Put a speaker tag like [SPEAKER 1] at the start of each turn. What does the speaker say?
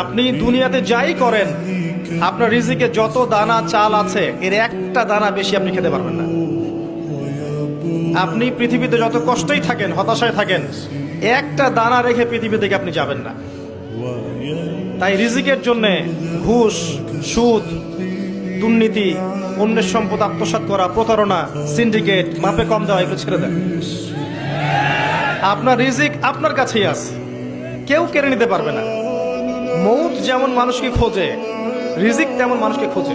[SPEAKER 1] আপনি দুনিয়াতে যাই করেন, আপনার রিজিকে যত দানা চাল আছে এর একটা দানা বেশি আপনি খেতে পারবেন না। আপনি পৃথিবীতে যত কষ্টই থাকেন, হতাশায় থাকেন, একটা দানা রেখে পৃথিবী থেকে আপনি যাবেন না। তাই রিজিকের জন্য ঘুষ, সুদ, দুর্নীতি, অন্যের সম্পদ আত্মসাৎ করা, প্রতারণা, সিন্ডিকেট, মাপে কম দেওয়া এগুলো ছেড়ে দেন। আপনার রিজিক আপনার কাছেই আছে, কেউ কেড়ে নিতে পারবে না। মৌত যেমন মানুষকে খোঁজে, রিজিক তেমন মানুষকে খোঁজে।